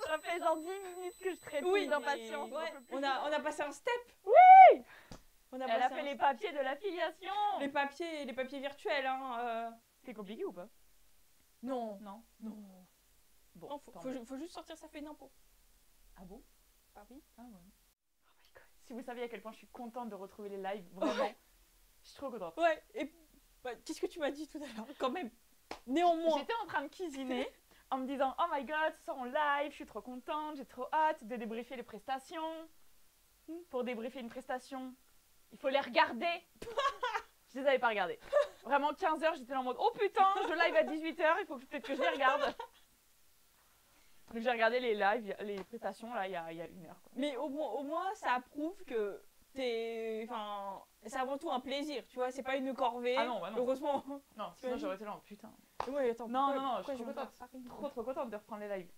Ça fait genre 10 minutes que je traite d'impatience. Ouais. On a passé un step. Oui. Elle a fait les papiers de l'affiliation. Les papiers virtuels, hein. C'est compliqué ou pas? Non. Non. Bon, Non, faut juste sortir sa feuille d'impôt. Ah bon? Ah oui. Ah ouais. Oh my god. Si vous saviez à quel point je suis contente de retrouver les lives, vraiment. Je suis trop contente. Ouais, et qu'est-ce que tu m'as dit tout à l'heure? Quand même. Néanmoins. J'étais en train de cuisiner en me disant, oh my god, ce soir en live, je suis trop contente, j'ai trop hâte de débriefer les prestations. Pour débriefer une prestation, il faut les regarder. Je les avais pas regardées. Vraiment, 15h, j'étais en mode, oh putain, je live à 18h, il faut peut-être que je les regarde. Donc j'ai regardé les lives, les prestations là il y a 1 heure. Quoi. Mais au moins ça prouve que enfin, c'est avant tout un plaisir, tu vois, c'est pas une corvée. Ah non, bah non. Heureusement. Non, sinon j'aurais été là, putain. Ouais, attends. Non, je suis trop contente. Trop contente de reprendre les lives.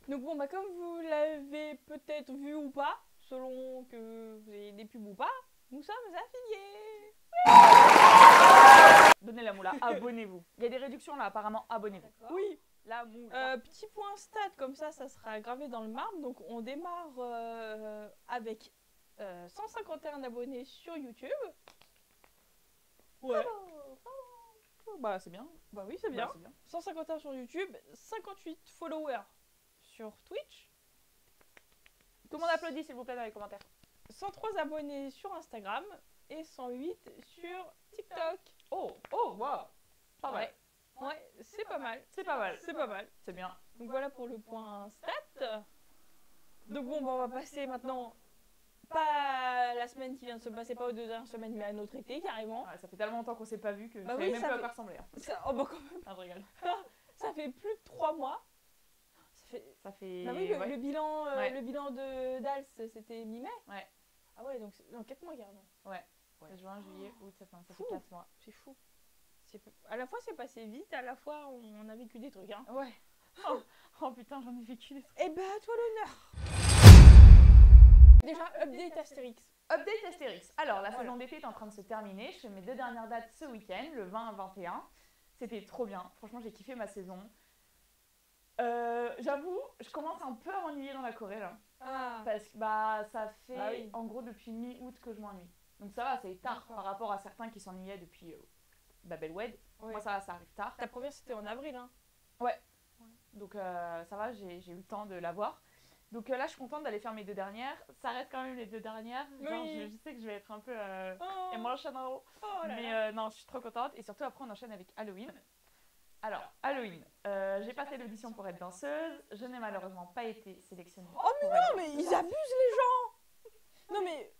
Donc bon, comme vous l'avez peut-être vu ou pas, selon que vous ayez des pubs ou pas, nous sommes affiliés. Donnez la moula, abonnez-vous. Il y a des réductions là, apparemment, abonnez-vous. Oui. La moula. Petit point stat, comme ça sera gravé dans le marbre. Donc on démarre avec 151 abonnés sur YouTube. Ouais. Bah c'est bien. Bah oui, c'est bien. 151 sur YouTube, 58 followers sur Twitch. Tout le monde applaudit s'il vous plaît dans les commentaires. 103 abonnés sur Instagram et 108 sur TikTok. Oh, waouh. Pas mal. Ouais, c'est pas mal. C'est pas mal. C'est pas mal. C'est bien. Donc voilà pour le point stat. Donc bon, on va passer maintenant, pas la semaine qui vient de se passer, pas aux 2 dernières semaines, mais à notre été carrément. Ouais, ça fait tellement longtemps qu'on s'est pas vu que bah je savais même pas à quoi ressembler. Hein. Oh bah quand même. Ah, je rigole. Ça fait plus de 3 mois. Ça fait... Bah oui, le bilan, ouais. Le bilan de Dals, c'était mi-mai. Ouais. Ah ouais, donc dans 4 mois carrément. Ouais. Juin, juillet, août, septembre, ça fait 4 mois. C'est fou. À la fois c'est passé vite, à la fois on a vécu des trucs. Hein. Ouais. Oh putain, j'en ai vécu des trucs. Eh ben à toi l'honneur. Déjà, update Astérix. Update Astérix. Alors, la saison d'été est en train de se terminer. Je fais mes 2 dernières dates ce week-end, le 20 et 21. C'était trop bien. Franchement, j'ai kiffé ma saison. J'avoue, je commence un peu à m'ennuyer dans la Corée là. Ah. Parce que ça fait en gros depuis mi-août que je m'ennuie. Donc ça va, c'est tard par rapport à certains qui s'ennuyaient depuis Babelwed. Ouais. Moi ça arrive tard. Ta première c'était en avril hein. Ouais. Donc ça va, j'ai eu le temps de la voir. Donc là je suis contente d'aller faire mes 2 dernières. Ça reste quand même les 2 dernières. Genre, je sais que je vais être un peu emotional. Mais non, je suis trop contente. Et surtout après on enchaîne avec Halloween. Alors, Halloween, j'ai passé l'audition pour être danseuse, je n'ai malheureusement pas été sélectionnée. Oh mais non, mais ils abusent les gens. Non mais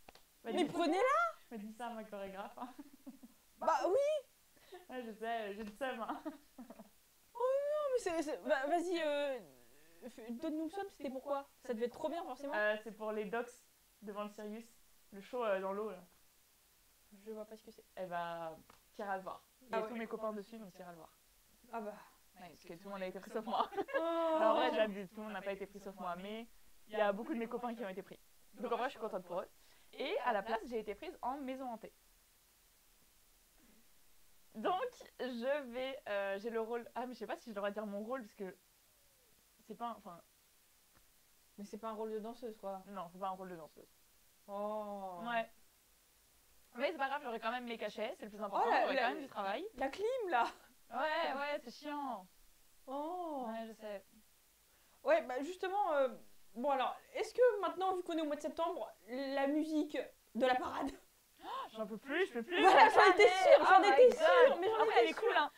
prenez-la. Je me dis ça à ma chorégraphe. Hein. Bah oui. Ouais, je sais, j'ai le seum. Hein. Oh non, mais bah, vas-y, donne-nous le seum, c'était pourquoi? Ça devait être trop bien forcément. C'est pour les docks devant le Sirius, le show dans l'eau là. Je vois pas ce que c'est. Eh bah, t'iras le voir. Il y a tous mes copains dessus, donc t'iras le voir. Ah bah. Ouais, parce que tout le monde a été pris sauf moi. Alors en vrai, j'abuse, tout le monde n'a pas été pris sauf moi, mais il y a beaucoup de mes copains qui ont été pris. Donc en vrai, je suis contente pour eux. Et à la place, j'ai été prise en maison hantée. Donc, j'ai le rôle... Ah, mais je sais pas si je devrais dire mon rôle, parce que c'est pas... Enfin... Mais c'est pas un rôle de danseuse, quoi. Non, c'est pas un rôle de danseuse. Oh. Ouais. Mais c'est pas grave, j'aurai quand même mes cachets, c'est le plus important, j'aurai quand même du travail. La clim, là. Ouais, c'est chiant. Oh. Ouais, je sais. Ouais, bah justement, bon alors, est-ce que maintenant, vu qu'on est au mois de septembre, la musique de la parade... J'en peux plus, je peux plus. Voilà, j'en étais sûre, mais j'en étais étais sûre. Hein.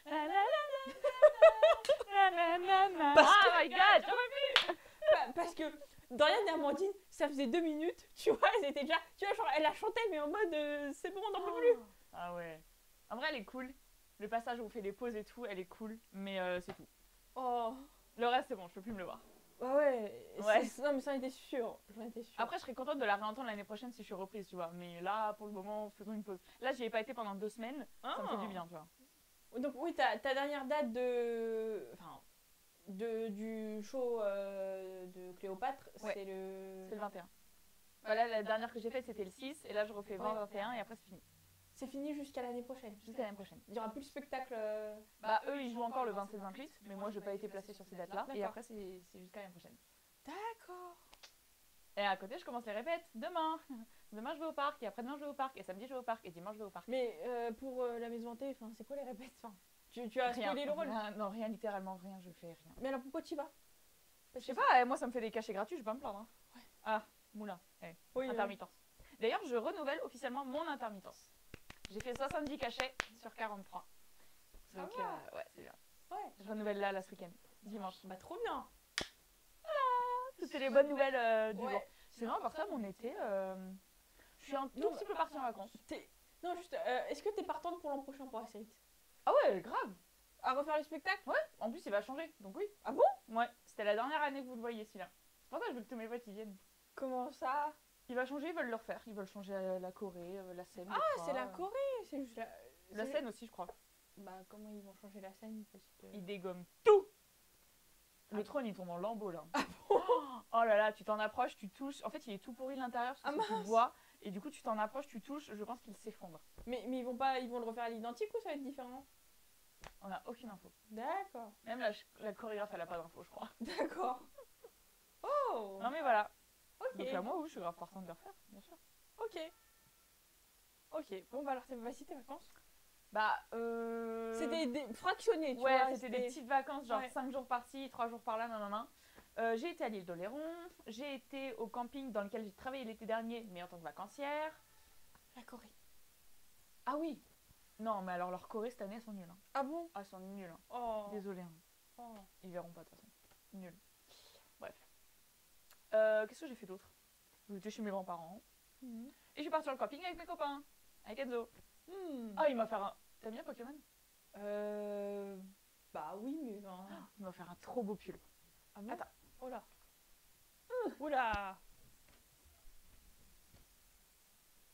Oh my god, j'en peux plus. Parce que Dorian et Amandine, ça faisait 2 minutes, tu vois, elles étaient déjà... Tu vois, genre, elle a chanté, mais en mode, c'est bon, on n'en peut plus. Ah ouais. En vrai, elle est cool. Le passage où on fait les pauses et tout, elle est cool, mais c'est tout. Oh. Le reste, c'est bon, je peux plus me le voir. Ah ouais. Non, mais ça, j'en étais sûre. Après, je serais contente de la réentendre l'année prochaine si je suis reprise, tu vois. Mais là, pour le moment, faisons une pause. Là, j'y ai pas été pendant 2 semaines, ça me fait du bien, tu vois. Donc oui, ta dernière date du show de Cléopâtre, c'est le... C'est le 21. Voilà, la dernière que j'ai faite, c'était le 6, et là, je refais 20-21, et après, c'est fini. c'est fini jusqu'à l'année prochaine. jusqu'à l'année prochaine. Il n'y aura plus de spectacle. Bah, eux, ils jouent encore le 27-28, mais moi, je n'ai pas été placée sur ces dates-là. Et D'accord. après, c'est jusqu'à l'année prochaine. D'accord. Et à côté, je commence les répètes. Demain, demain, je vais au parc. Et après-demain, je vais au parc. Et samedi, je vais au parc. Et dimanche, je vais au parc. Mais pour la maison hantée, c'est quoi les répètes tu as Rien. spoilé le rôle. Non, rien, littéralement rien. Je fais rien. Mais alors pourquoi tu y vas? Je sais pas, moi, ça me fait des cachets gratuits. Je vais pas me plaindre. Hein. Ouais. Ah, moulin. Oui, Intermittence. D'ailleurs, je renouvelle officiellement mon intermittence. J'ai fait 70 cachets sur 43. Ça Donc, va. ouais, c'est bien. Ouais. Je renouvelle là ce week-end, dimanche. Bah trop bien. C'était les bonnes nouvelles du Ouais. jour. C'est vraiment par ça, mon été, je suis un tout petit peu partie en vacances. Non, juste, est-ce que t'es partante pour l'an prochain pour Astérix? Ah ouais, grave. À refaire le spectacle? Ouais, en plus, il va changer, donc oui. Ah bon? Ouais, c'était la dernière année que vous le voyez, celui-là. C'est pour ça que je veux que tous mes potes y viennent. Comment ça? Il va changer, ils veulent le refaire. Ils veulent changer la Corée, la scène. Ah, c'est la Corée, c'est juste La scène aussi, je crois. Bah comment ils vont changer la scène parce que... Ils dégomment tout. Le Ah. trône, il tombe en lambeaux, là. Ah bon? Oh là là, tu t'en approches, tu touches. En fait, il est tout pourri de l'intérieur, parce que Ah c'est du mince. bois. Et du coup, tu t'en approches, tu touches, je pense qu'il s'effondre. Mais ils vont le refaire à l'identique ou ça va être différent? On n'a aucune info. D'accord. Même la chorégraphe, elle a pas d'info, je crois. D'accord. Oh. Non, mais voilà. Ok. Donc là, moi, oui, je suis grave partante de le refaire, bien sûr. Ok. Ok. Bon bah alors vas-y tes vacances. Bah, C'était fractionné, tu ouais, vois. c'était des petites vacances, genre Ouais. 5 jours par-ci, 3 jours par-là, non. J'ai été à l'île d'Oléron, j'ai été au camping dans lequel j'ai travaillé l'été dernier, mais en tant que vacancière. La Corée. Ah oui. Non, mais alors leur Corée cette année, elles sont nulles. Hein. Ah bon? Ah, elles sont nulles. Hein. Oh. Désolée. Hein. Oh. Ils verront pas de toute façon. Nul. Bref. Qu'est-ce que j'ai fait d'autre? J'étais chez mes grands-parents. Mhm. Et je suis partie sur le camping avec mes copains. Avec Enzo. Hmm. Ah, il m'a fait un... T'aimes bien Pokémon? Bah oui, mais... Il m'a fait un trop beau pull. Ah bon? Attends. Oh là. Oula.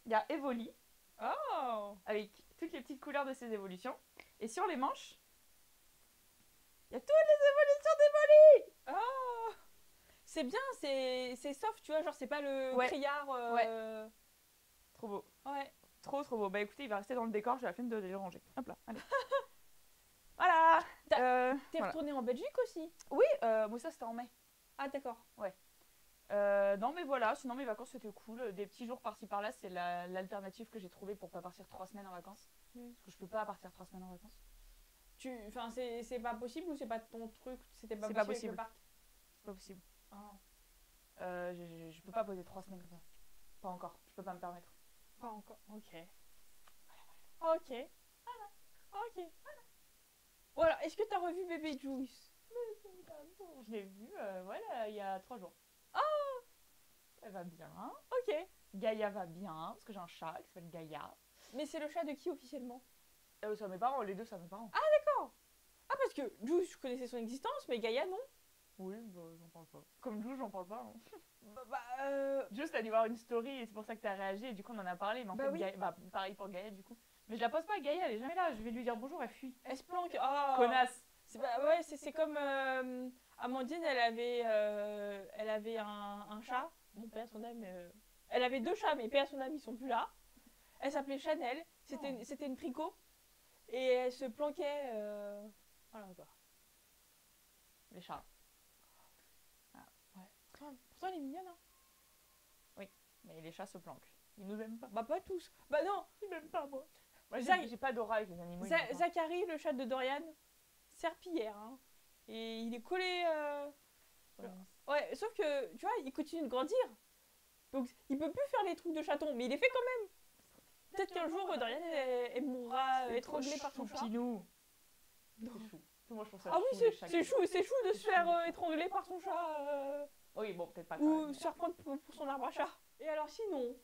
Il y a Evoli, Oh. avec toutes les petites couleurs de ses évolutions. Et sur les manches, il y a toutes les évolutions d'Evoli. Oh. C'est bien, c'est soft, tu vois, genre c'est pas le Ouais. criard. Trop beau. Ouais. Trop beau. Bah écoutez, il va rester dans le décor, j'ai la flemme de les ranger. Hop là, allez. Voilà. T'es Voilà. retournée en Belgique aussi? Oui, moi ça c'était en mai. Ah d'accord. Non mais voilà, sinon mes vacances c'était cool. Des petits jours par-ci par-là, c'est l'alternative que j'ai trouvée pour pas partir 3 semaines en vacances. Mm. Parce que je peux pas partir 3 semaines en vacances. Enfin, c'est pas possible ou c'est pas ton truc? C'était pas C'est possible pas avec possible. le parc? C'est pas possible. Ah. Je peux pas poser 3 semaines comme ça. Pas encore, je peux pas me permettre. Pas encore. Ok. Ok. Ok. Voilà. Est-ce que t'as revu Bébé Juice? Je l'ai vu, voilà, il y a 3 jours. Elle va bien. Ok. Gaïa va bien, parce que j'ai un chat qui s'appelle Gaïa. Mais c'est le chat de qui officiellement? C'est à mes parents, les deux c'est à mes parents. D'accord. Ah parce que Juice, je connaissais son existence, mais Gaïa non. Oui, bah j'en parle pas. Comme Jou, j'en parle pas. Hein. Juste. Juste, t'as dû voir une story et c'est pour ça que t'as réagi et du coup on en a parlé. Mais en Bah fait, oui. pareil pour Gaïa du coup. Mais je la pose pas, Gaïa, elle est jamais là. Je vais lui dire bonjour, elle fuit. Elle se planque. Oh. Connasse. Ouais, c'est comme Amandine, elle avait un chat. Bon, paix à son âme. Elle avait 2 chats, mais paix à son âme, ils sont plus là. Elle s'appelait Chanel. C'était une tricot. Et elle se planquait. Voilà quoi. Les chats. Pourtant, elle est mignonne, hein. Mais les chats se planquent. Ils nous aiment pas. Bah, pas tous. Bah, non. Ils m'aiment pas, moi. Moi, Zach- j'ai pas d'aura avec les animaux. ils m'aiment pas. Zachary, le chat de Dorian, serpillière. Hein. Et il est collé. Ouais, sauf que, tu vois, il continue de grandir. Donc, il peut plus faire les trucs de chaton, mais il les fait quand même. Peut-être qu'un jour, Dorian, elle mourra étranglée par son chat. Pinou. Non. C'est chou. Moi, je trouve ça Ah oui, chou, les chats. c'est chou de se faire étrangler par son chat. Oui, bon, peut-être pas quand Ou même. se faire prendre pour son arbre à chat. Et alors, sinon,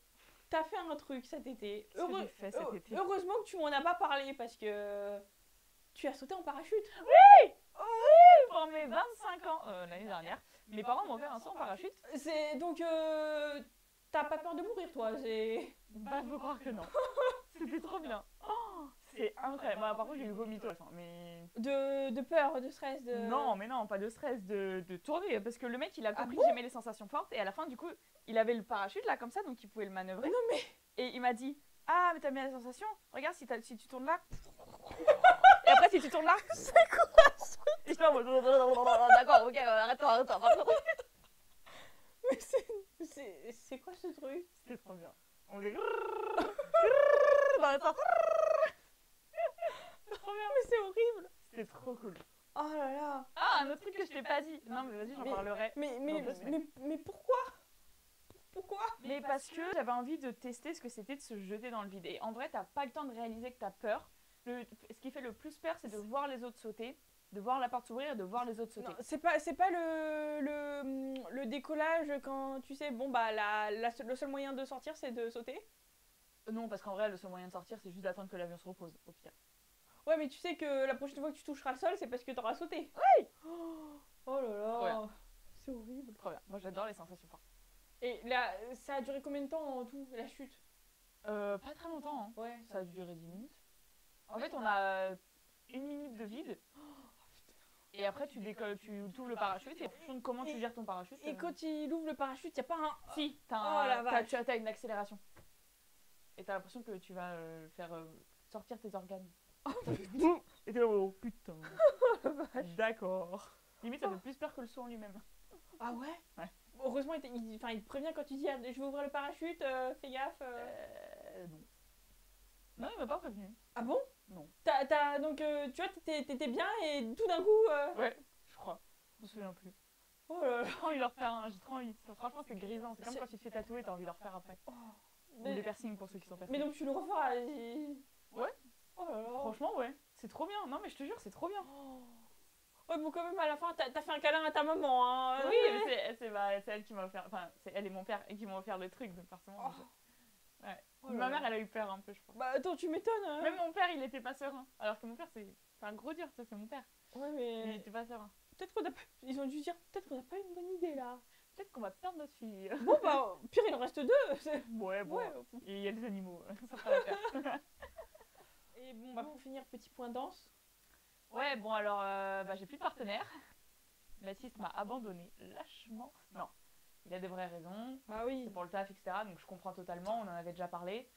t'as fait un truc cet été. Qu'est-ce que j'ai fait cet été Heureusement que tu m'en as pas parlé parce que tu as sauté en parachute. Pour mes 25 ans, l'année dernière, mes parents m'ont fait un saut en parachute. C'est donc t'as pas peur de mourir toi, c'est Bah, faut croire que non. C'était trop bien. Oh, c'est incroyable. Bah, par contre, j'ai eu le vomito à la fin. Mais... de peur, de stress, de Non, mais non, pas de stress, de tourner. Parce que le mec, il a compris bon que j'aimais les sensations fortes. Et à la fin, du coup, il avait le parachute là, comme ça, donc il pouvait le manœuvrer. Non mais Et il m'a dit, Ah, mais t'as mis la sensation. Regarde si tu tournes là. Et après, si tu tournes là. C'est quoi ça? Et je fais en mode, d'accord, ok, arrête-toi. Mais c'est quoi ce truc? C'était trop bien. On faisait dans le sens. Trop bien. Mais c'est horrible. C'était trop cool. Oh là là. Ah, un autre truc que je t'ai pas dit. Non, mais vas-y, j'en parlerai. Mais dans 2 semaines. pourquoi? Pourquoi? Mais parce que j'avais envie de tester ce que c'était de se jeter dans le vide. Et en vrai, t'as pas le temps de réaliser que t'as peur. Ce qui fait le plus peur, c'est de voir les autres sauter, de voir la porte s'ouvrir et de voir les autres sauter. Non, c'est pas le décollage quand tu sais, bon bah le seul moyen de sortir c'est de sauter. Non, parce qu'en vrai, le seul moyen de sortir, c'est juste d'attendre que l'avion se repose, au pire. Ouais, mais tu sais que la prochaine fois que tu toucheras le sol, c'est parce que t'auras sauté. Oui. Oh là là. Trop bien. C'est horrible. Trop bien. Moi, j'adore les sensations fortes. Et là, ça a duré combien de temps en tout, la chute? Pas très longtemps, hein. Ouais. Ça a duré 10 minutes. En fait, on a 1 minute de vide. Et après, tu décolles, tu ouvres le parachute. Et en fonction de comment tu gères ton parachute. Et quand il ouvre le parachute, y a pas un... Si, Oh la vache. tu as une accélération. Et t'as l'impression que tu vas faire sortir tes organes. Et t'es là, oh putain. D'accord. Limite, ça fait plus peur que le saut en lui-même. Ah ouais? Ouais. Heureusement, il te prévient quand tu dis ah, je vais ouvrir le parachute, fais gaffe. Non. Non, il m'a pas prévenu. Ah bon? Non. Donc, tu vois, t'étais bien et tout d'un coup... Ouais, je crois. Je me souviens plus. Oh là là. J'ai trop envie de le refaire, hein. J'ai trop envie. Franchement, c'est grisant. C'est comme quand tu te fais tatouer, t'as envie de le refaire après. Oh. Ou des piercings pour ceux qui sont tatoués. Mais donc tu le referas Ouais. Oh là là. Franchement, ouais. C'est trop bien. Non, mais je te jure, c'est trop bien. Ouais, bon, quand même, à la fin, t'as fait un câlin à ta maman, hein. Oui, mais c'est elle qui m'a offert. Enfin, c'est elle et mon père qui m'ont offert le truc, donc forcément. Ouais. Oh là Ma là. mère, elle a eu peur un peu, je crois. Bah attends, tu m'étonnes. Hein. Même mon père, il était pas serein. Alors que mon père, c'est un gros dur, ça, c'est mon père. Ouais, Il mais... était pas serein. Peut-être qu'on a pas... Ils ont dû dire, peut-être qu'on a pas une bonne idée, là. Peut-être qu'on va perdre notre fille. Bon, bah, pire, il en reste 2. Ouais, bon. Ouais. Et il y a les animaux, ça fera l'affaire. Et bon, bah, pour finir, petit point danse. Ouais, bon, alors, j'ai plus de partenaire. Baptiste m'a abandonné lâchement. Non, il a des vraies raisons. Bah oui. C'est pour le taf, etc. Donc je comprends totalement, on en avait déjà parlé.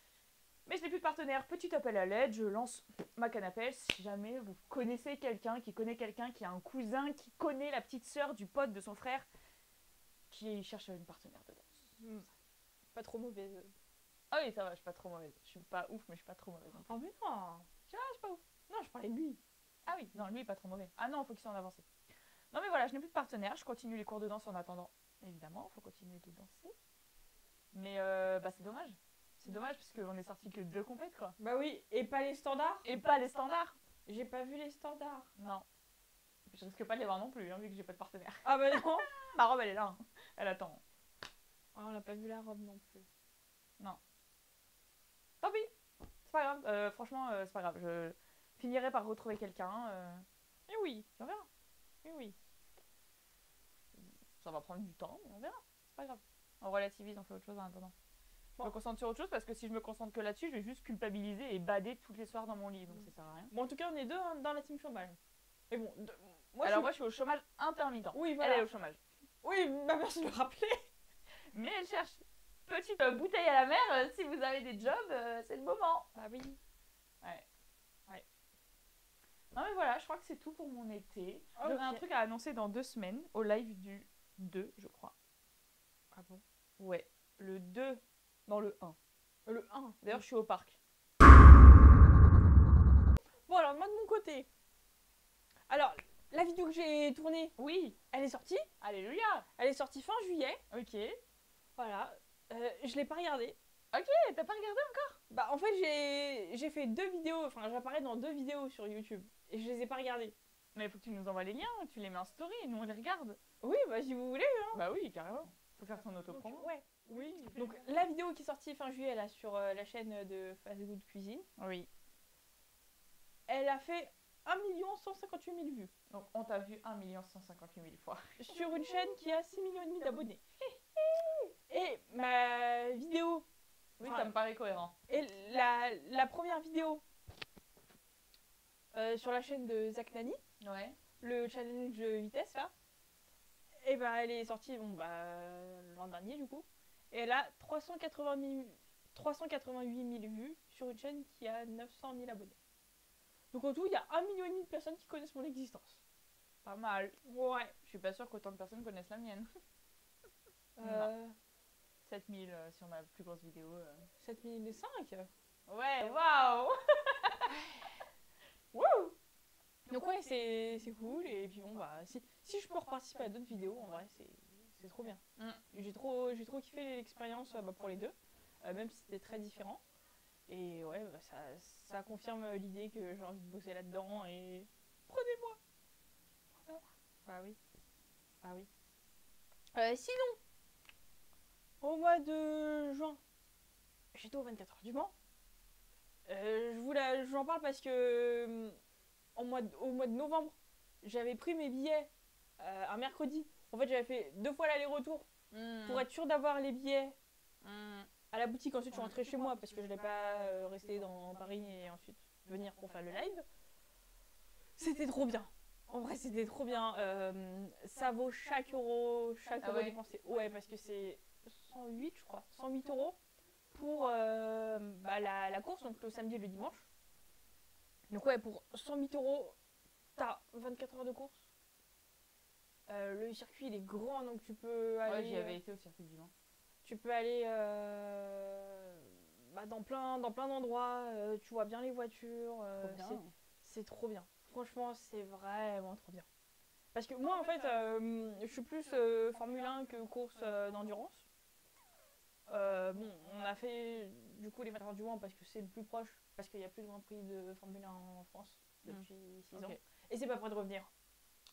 Mais je n'ai plus de partenaire. Petit appel à l'aide, je lance ma canne à pêche. Si jamais vous connaissez quelqu'un qui connaît quelqu'un qui a un cousin qui connaît la petite sœur du pote de son frère qui cherche une partenaire de danse. Pas trop mauvaise. Ah oui, ça va, je suis pas trop mauvaise. Je suis pas ouf, mais je suis pas trop mauvaise. Oh, mais non. Je suis pas ouf. Non, je parlais de lui. Ah oui, non, lui, il est pas trop mauvais. Ah non, faut qu'il s'en avance. Non, mais voilà, je n'ai plus de partenaire. Je continue les cours de danse en attendant. Évidemment, il faut continuer de danser. Mais c'est dommage. C'est dommage parce qu'on est sorti que 2 compètes, quoi. Bah oui, et pas les standards. Et pas les standards. J'ai pas vu les standards. Non. Je risque pas de les voir non plus, hein, vu que j'ai pas de partenaire. Ah bah non. Ma robe, elle est là. Hein. Elle attend. Ah, on n'a pas vu la robe non plus. Tant pis. C'est pas grave. Franchement, c'est pas grave. Je finirai par retrouver quelqu'un. Et oui, On verra. et oui. Ça va prendre du temps, mais on verra. C'est pas grave. On relativise, on fait autre chose en attendant. Bon. Je me concentre sur autre chose parce que si je me concentre que là-dessus, je vais juste culpabiliser et bader tous les soirs dans mon lit. Donc ça sert à rien. Bon, en tout cas, on est 2 hein, dans la team chômage. Mais bon, Moi, je suis au chômage intermittent. Oui, Elle voilà. est au chômage. Oui, bah merci de le rappeler. Mais elle cherche petite bouteille à la mer. Si vous avez des jobs, c'est le moment. Bah oui. Non mais voilà, je crois que c'est tout pour mon été. Ok. J'aurai un truc à annoncer dans 2 semaines, au live du 2, je crois. Ah bon? Ouais, le 2, non le 1. Le 1. D'ailleurs, je suis au parc. Bon, alors, moi de mon côté. Alors, la vidéo que j'ai tournée, Oui, elle est sortie. alléluia. Elle est sortie fin juillet. Ok. Voilà. Je l'ai pas regardée. Ok, t'as pas regardé encore? Bah, en fait, j'ai fait 2 vidéos. Enfin, j'apparais dans 2 vidéos sur YouTube. Et je les ai pas regardées. Mais il faut que tu nous envoies les liens, tu les mets en story et nous on les regarde. Oui, bah, si vous voulez. Bah oui, carrément. Faut faire son autopromo. Ouais. Oui. Donc, la vidéo qui est sortie fin juillet, là, sur la chaîne de Fast Good Cuisine, Oui. elle a fait 1 158 000 vues. Donc on t'a vu 1 158 000 fois. Sur une chaîne qui a 6,5 millions d'abonnés. Et ma vidéo, Oui, enfin, ça me paraît cohérent. et la première vidéo sur la chaîne de Zach Nani, Ouais. le challenge de vitesse là, et bah elle est sortie l'an dernier du coup, et elle a 380 388 000 vues sur une chaîne qui a 900 000 abonnés. Donc en tout, il y a 1,5 million de personnes qui connaissent mon existence. Pas mal. Ouais. Je suis pas sûre qu'autant de personnes connaissent la mienne. 7000 sur ma plus grosse vidéo. 7005. Ouais, waouh. Wouh. Donc ouais, c'est cool. Et puis bon, bah, si je peux reparticiper à d'autres vidéos, en vrai, c'est trop bien. J'ai trop kiffé l'expérience pour les deux, même si c'était très différent. Et ouais, bah, ça confirme l'idée que j'ai envie de bosser là-dedans et prenez-moi. Voilà. Bah oui. Ah oui. Sinon, au mois de juin, j'étais au 24 heures du Mans. Je vous en parle parce que au mois de novembre, j'avais pris mes billets un mercredi. En fait, j'avais fait 2 fois l'aller-retour pour être sûre d'avoir les billets à la boutique. Ensuite, je suis rentrée chez moi parce que je n'allais pas rester dans Paris et ensuite venir pour faire le live. C'était trop bien. En vrai, c'était trop bien. Ça vaut chaque euro dépensé. Ouais, parce que c'est 108, je crois. 108 euros pour la course, donc le samedi et le dimanche. Donc ouais, pour 108 euros, t'as 24 heures de course. Le circuit, il est grand, donc tu peux aller... Ouais, j'y avais été au circuit du Mans. Tu peux aller dans plein d'endroits. Tu vois bien les voitures. C'est trop bien. Franchement, c'est vraiment trop bien. Parce que moi, en fait, je suis plus Formule 1 que course d'endurance. On a fait du coup les 24 heures du Mans parce que c'est le plus proche, parce qu'il n'y a plus de Grand Prix de Formule 1 en France depuis 6 ans. Et c'est pas prêt de revenir,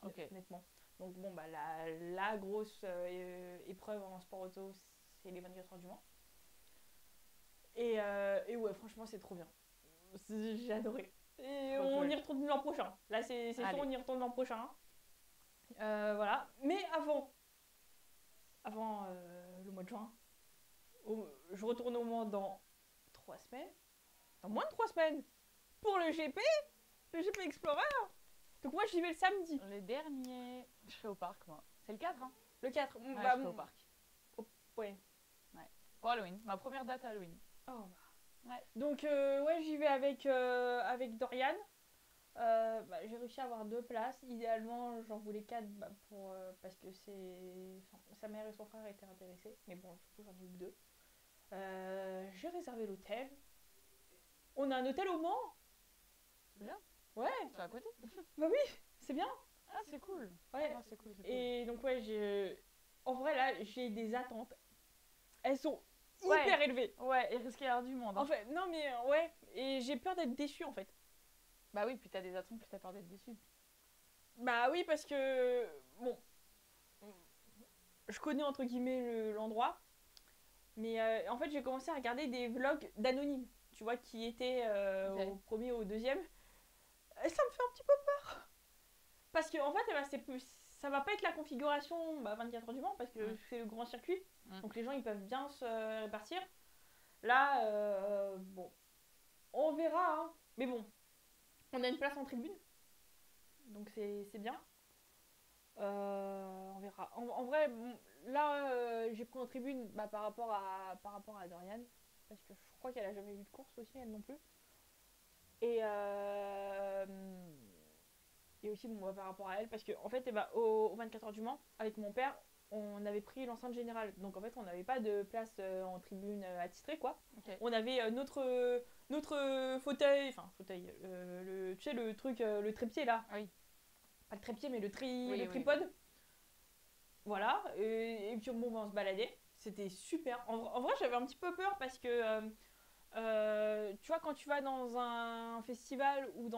honnêtement. Donc bon, bah la grosse épreuve en sport auto, c'est les 24 heures du Mans. Et ouais, franchement, c'est trop bien. J'ai adoré. Et on y retourne l'an prochain. Là, c'est sûr, on y retourne l'an prochain. Voilà. Mais avant le mois de juin, je retourne au Mans dans 3 semaines. Dans moins de 3 semaines. Pour le GP Explorer. Donc moi, j'y vais le samedi. Le dernier, je serai au parc, moi. C'est le 4, hein. Le 4. Ouais, je serai au parc. Ouais. Pour Halloween. Ma première date à Halloween. Oh, bah. Ouais. Donc, ouais, j'y vais avec Dorian. J'ai réussi à avoir 2 places. Idéalement, j'en voulais 4 parce que sa mère et son frère étaient intéressés. Mais bon, surtout, j'en ai eu 2. J'ai réservé l'hôtel. On a un hôtel au Mans. C'est bien. Ouais. C'est à côté. Bah oui, c'est bien. Ah, c'est cool. Ouais. Ah, c'est cool. Et donc, ouais, en vrai, là, j'ai des attentes. Elles sont hyper élevées. Ouais, et risqué d'avoir du monde. En fait, non, mais ouais. Et j'ai peur d'être déçue, en fait. Bah oui, plus t'as des attentes, plus t'as peur d'être déçue. Bah oui, parce que, bon, je connais entre guillemets l'endroit, mais en fait, j'ai commencé à regarder des vlogs d'anonymes, tu vois, qui étaient au premier ou au deuxième. Et ça me fait un petit peu peur. Parce que, en fait, ça va pas être la configuration 24 heures du Mans, parce que c'est le grand circuit, donc les gens, ils peuvent bien se répartir. Là, bon, on verra, hein. Mais bon, on a une place en tribune, donc c'est bien. On verra. En vrai, là, j'ai pris en tribune par rapport à Dorian, parce que je crois qu'elle a jamais vu de course aussi, elle non plus. Et aussi par rapport à elle, parce que en fait, au 24 heures du Mans, avec mon père, on avait pris l'enceinte générale. Donc en fait, on n'avait pas de place en tribune attitrée, quoi. Okay. On avait notre fauteuil, tu sais, le truc, le trépied là. Oui. Pas le trépied, mais le tripode. Oui. Voilà. Et puis bon, on se baladait. C'était super. En vrai, j'avais un petit peu peur parce que tu vois, quand tu vas dans un festival ou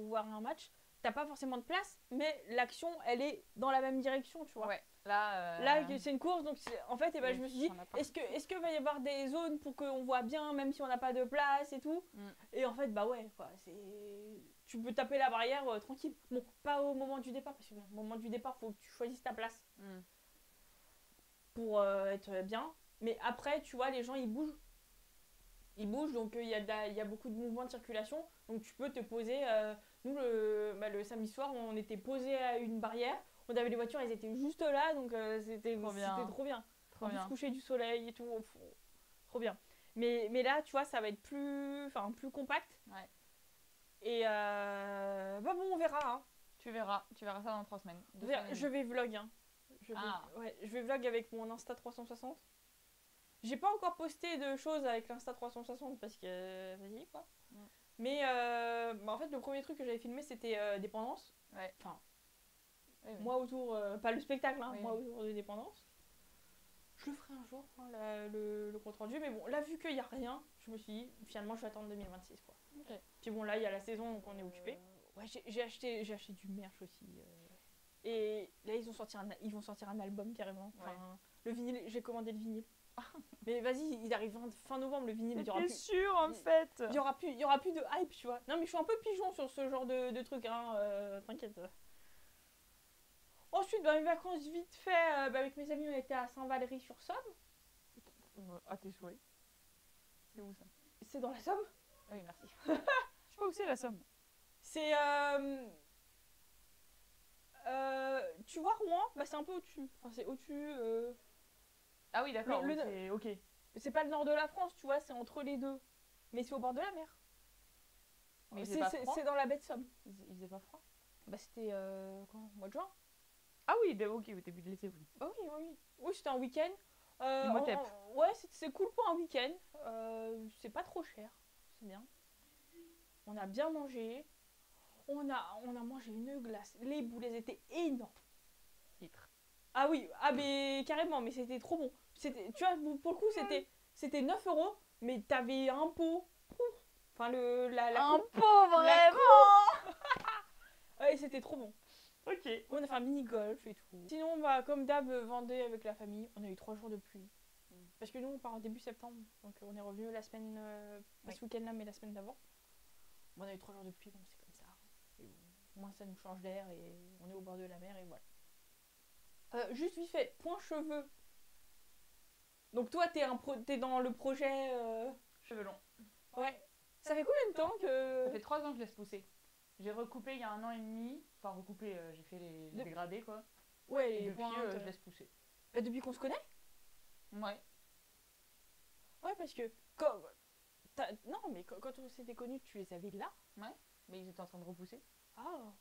voir un match, t'as pas forcément de place, mais l'action, elle est dans la même direction, tu vois. Ouais. Là, c'est une course, donc en fait, je me suis dit, est-ce que va y avoir des zones pour qu'on voit bien, même si on n'a pas de place et tout. Et en fait, bah ouais, quoi, tu peux taper la barrière tranquille. Bon, pas au moment du départ, parce que au moment du départ, faut que tu choisisses ta place pour être bien. Mais après, tu vois, les gens, ils bougent. Donc il y a beaucoup de mouvements de circulation, donc tu peux te poser. Nous, le samedi soir, on était posé à une barrière. On avait les voitures, elles étaient juste là, donc c'était trop bien. Trop bien. Se coucher du soleil et tout, trop bien. Mais là, tu vois, ça va être plus compact. Ouais. Et bah bon, on verra. Hein. Tu verras ça dans 3 semaines. Je vais vlog. Hein. Je vais vlog avec mon Insta 360. J'ai pas encore posté de choses avec l'Insta 360 parce que vas-y quoi. Mais bah, en fait, le premier truc que j'avais filmé c'était Dépendance. Ouais. Enfin, oui. moi autour, pas le spectacle, hein, Oui. moi autour de Dépendance. Je le ferai un jour, hein, le compte rendu. Mais bon, là, vu qu'il n'y a rien, je me suis dit, finalement, je vais attendre 2026. Quoi. Okay. Puis bon, là, il y a la saison, donc on est occupé. Ouais, j'ai acheté du merch aussi. Et là, ils vont sortir un album carrément. Enfin, ouais. Le vinyle, j'ai commandé le vinyle. Mais vas-y, il arrive fin novembre, le vinyle. T'es sûr, en fait. Il y aura plus de hype, tu vois. Non, mais je suis un peu pigeon sur ce genre de truc, hein. T'inquiète. Ensuite, dans les vacances, vite fait, avec mes amis, on était à Saint-Valery-sur-Somme. À tes souhaits. C'est où ça? C'est dans la Somme. Oui, merci. Je sais pas où c'est la Somme. C'est. Tu vois Rouen? Bah, c'est un peu au-dessus. Enfin, c'est au-dessus. Ah oui, d'accord. C'est ok. C'est pas le nord de la France, tu vois, c'est entre les deux. Mais c'est au bord de la mer. Mais c'est dans la baie de Somme. Il faisait pas froid? Bah, c'était. Quand? Mois de juin? Ah oui, ok, au début de l'été, oui. Ah oui. Oui, c'était un week-end. Imhotep. Ouais, c'est cool pour un week-end. C'est pas trop cher. C'est bien. On a bien mangé. On a mangé une glace. Les boules, elles étaient énormes. Titre. Ah oui, mais carrément, mais c'était trop bon. Tu vois, pour le coup, c'était 9 €, mais t'avais un pot. Enfin, un pot, vraiment. Ouais, c'était trop bon. Ok. On a fait un mini-golf et tout. Sinon, bah, comme d'hab, Vendée avec la famille, on a eu 3 jours de pluie. Parce que nous, on part en début septembre. Donc, on est revenu la semaine, pas ce week-end-là, mais la semaine d'avant. Bon, on a eu 3 jours de pluie, bon, c'est comme ça. Et bon, au moins, ça nous change d'air et on est au bord de la mer et voilà. Juste vite fait, point cheveux. Donc, toi, t'es dans le projet. Cheveux longs. Ouais. Ça fait combien de temps que. Ça fait 3 ans que je laisse pousser. J'ai recoupé il y a 1 an et demi. Enfin, recoupé, j'ai fait les dégradés, quoi. Ouais, et depuis, je laisse pousser. Depuis qu'on se connaît? Ouais. Ouais, parce que. Non, mais quand on s'était connus, tu les avais là? Ouais, mais ils étaient en train de repousser. Ah.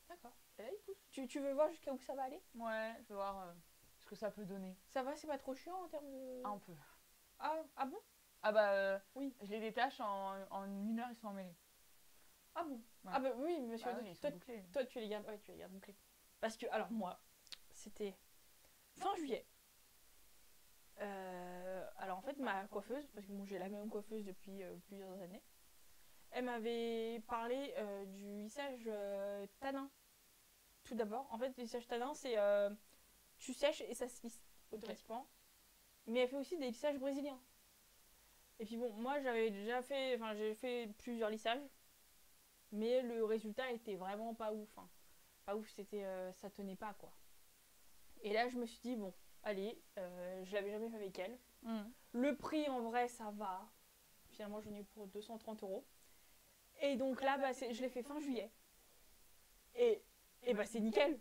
D'accord. Et là, ils poussent. Tu veux voir jusqu'à où ça va aller? Ouais, je veux voir ce que ça peut donner. Ça va, c'est pas trop chiant en termes de. Un peu. Ah bon? Ah bah, oui. Je les détache en 1 heure, ils sont emmêlés. Ah bon? Ouais. Ah bah oui, monsieur. Bah oui, ils sont bouclés. Toi, tu les gardes. Ouais, tu les gardes bouclés. Parce que, alors moi, c'était fin juillet. Alors en fait, ma coiffeuse, parce que bon, j'ai la même coiffeuse depuis plusieurs années, elle m'avait parlé du lissage tanin. Tout d'abord, en fait, le lissage tanin, c'est tu sèches et ça se lisse automatiquement. Okay. Mais elle fait aussi des lissages brésiliens. Et puis bon, moi j'ai fait plusieurs lissages, mais le résultat était vraiment pas ouf. Hein. Pas ouf, ça tenait pas quoi. Et là, je me suis dit bon, allez, je l'avais jamais fait avec elle. Le prix en vrai, ça va. Finalement, j'en ai eu pour 230 €. Et donc là, bah, je l'ai fait fin juillet. Et bah, c'est nickel.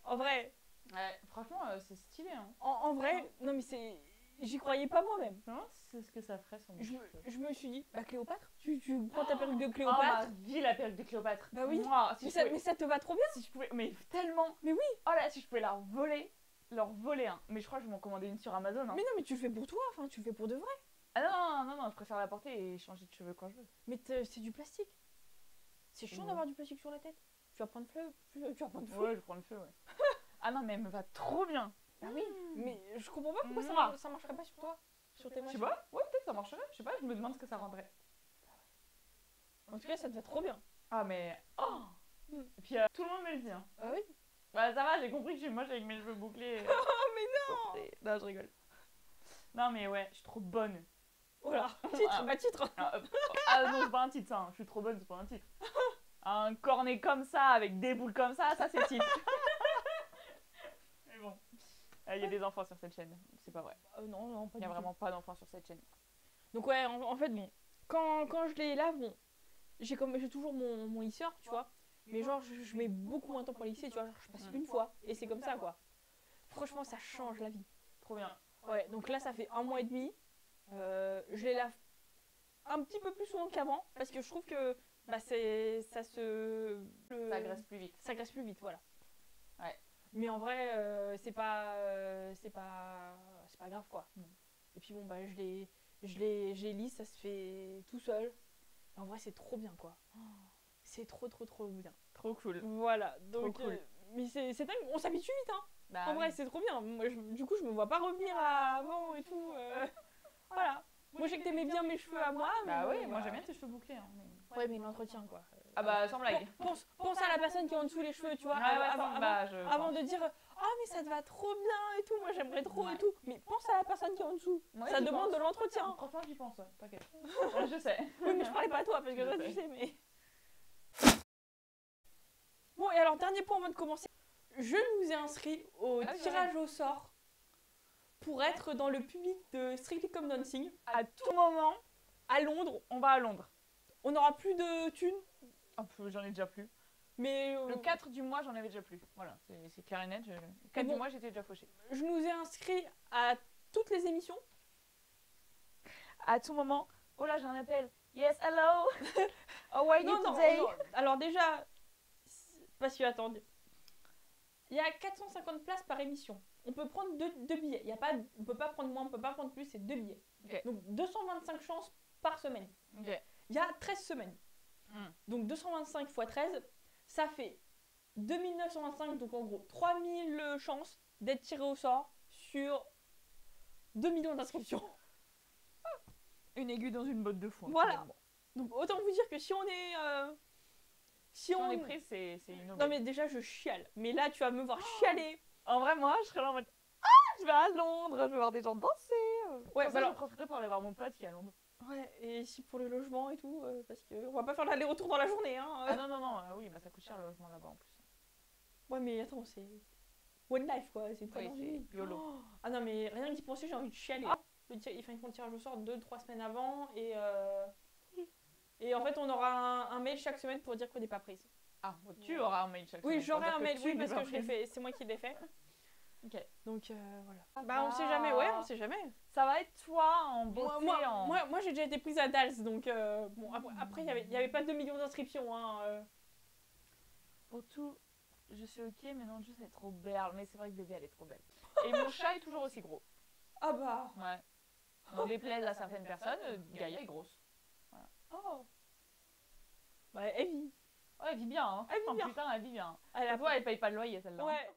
En vrai. Ouais, franchement, c'est stylé. Hein. En vrai, non mais c'est. J'y croyais pas moi-même. Non, c'est ce que ça ferait sur mes cheveux. Je me suis dit, bah Cléopâtre, tu prends ta perruque de Cléopâtre. Oh ma vie, la perruque de Cléopâtre. Bah oui. Moi, mais ça te va trop bien. Si je pouvais, mais tellement. Mais oui. Oh là, si je pouvais leur voler un. Mais je crois que je vais m'en commander une sur Amazon. Hein. Mais non, mais tu le fais pour toi, enfin, tu le fais pour de vrai. Ah non, je préfère la porter et changer de cheveux quand je veux. Mais c'est du plastique. C'est chiant d'avoir du plastique sur la tête. Tu vas prendre feu. Ouais, je prends le feu, ouais. Ah non, mais elle me va trop bien. Ah oui, mais je comprends pas pourquoi ça marcherait pas sur toi. Sur tes machins. Je sais pas, ouais, peut-être ça marcherait. Je sais pas, je me demande ce que ça rendrait. En tout cas, ça te va trop bien. Ah, mais. Oh. Et puis tout le monde me le dit. Hein. Ah oui. Bah, ça va, j'ai compris que je suis moche avec mes cheveux bouclés. Oh, mais non. Non, je rigole. Non, mais ouais, je suis trop bonne. Oh là, titre. Ah non, c'est pas un titre, ça. Hein. Je suis trop bonne, c'est pas un titre. Un cornet comme ça, avec des boules comme ça c'est titre. Mais bon. Il y a des enfants sur cette chaîne, c'est pas vrai. Non, pas du tout. Il y a vraiment pas d'enfants sur cette chaîne. Donc ouais, en fait, bon, quand je les lave, bon, j'ai toujours mon lisseur, tu vois. Mais genre, je mets beaucoup moins de temps pour lisser, tu vois. Genre, je passe une fois et c'est comme ça, quoi. Franchement, ça change la vie. Trop bien. Ouais, donc là, ça fait 1 mois et demi. Je les lave un petit peu plus souvent qu'avant parce que je trouve que ça graisse plus vite. Ça graisse plus vite, voilà. Ouais. Mais en vrai, c'est pas grave quoi. Et puis bon, bah je les lisse, ça se fait tout seul. Et en vrai, c'est trop bien quoi. C'est trop bien. Trop cool. Voilà, donc Trop cool. mais c'est dingue, on s'habitue vite hein. Bah, En vrai, oui. c'est trop bien. Moi, du coup, je me vois pas revenir à avant et tout. Voilà. Moi, je sais que t'aimais bien mes cheveux à moi. Bah mais oui, bon, moi bah, j'aime bien tes cheveux bouclés. Hein, mais... Ouais, mais l'entretien quoi. Ah bah sans blague. Pense à la personne qui a en dessous les cheveux, tu vois. Ouais, Avant de dire ah mais ça te va trop bien et tout, moi j'aimerais trop et tout. Mais pense à la personne qui est en dessous. Ouais, Ça j'y demande pense. de l'entretien. Franchement, j'y pense, ouais. T'inquiète. Je sais. Oui, mais je parlais pas à toi parce que Je toi sais. tu sais, mais. Bon, et alors, dernier point avant de commencer. Je nous ai inscrits au Ah oui, tirage au sort pour être dans le public de Strictly Come Dancing À tout moment, à Londres. on va à Londres. On n'aura plus de thunes, Oh, j'en ai déjà plus. mais Le 4 du mois, j'en avais déjà plus. Voilà, c'est clair et net. Le 4 bon. du mois, j'étais déjà fauchée. je nous ai inscrits à toutes les émissions. À tout moment, oh là, j'ai un appel. Yes, hello. How are you Non, today? alors déjà, parce que attendez, il y a 450 places par émission. On peut prendre deux billets. On peut pas prendre moins, on peut pas prendre plus, c'est 2 billets. Ok. Donc 225 chances par semaine. Ok. Il y a 13 semaines. Donc 225 x 13, ça fait 2925, donc en gros 3000 chances d'être tiré au sort sur 2 millions d'inscriptions. Une aiguille dans une botte de foin. Voilà. finalement. Donc autant vous dire que si on est... Si on est pris, c'est une Non aubaine. mais déjà je chiale. Mais là tu vas me voir chialer. En vrai, moi, je serais là en mode je vais à Londres, je vais voir des gens danser. Ouais, Comme ça, bah alors- je profiterai pour aller voir mon pote qui est à Londres. Ouais, et si pour le logement et tout, parce qu'on va pas faire l'aller-retour dans la journée. Hein, Ah non, oui, bah ça coûte cher le logement là-bas en plus. Ouais mais attends, c'est... One life quoi, c'est pas Oui, dans une c'est vie. YOLO. Oh. Ah non mais rien qu'y penser, j'ai envie de chialer. Ils font le tirage au sort 2-3 semaines avant et en fait on aura un mail chaque semaine pour dire qu'on n'est pas prise. Ah, tu auras un mail chaque Oui, semaine j'aurai pour un dire mail, tu oui, n'es parce pas que je l'ai prise. fait, c'est moi qui l'ai fait. Ok. Donc voilà. Bah on sait jamais, ouais, on sait jamais. Ça va être toi en beauté, Moi j'ai déjà été prise à Dals, donc bon, après il y avait pas 2 millions d'inscriptions. Hein, Pour tout, je suis ok, mais non, juste elle est trop belle. Mais c'est vrai que bébé, elle est trop belle. Et mon chat est toujours aussi gros. Ah bah. Ouais. Donc déplaise à certaines personnes, Gaïa est grosse. Oh. Bah elle vit. Ouais, elle vit bien, hein. Elle vit Oh, bien. putain, elle vit bien. Elle a Toi, elle paye pas le loyer, celle-là. Ouais.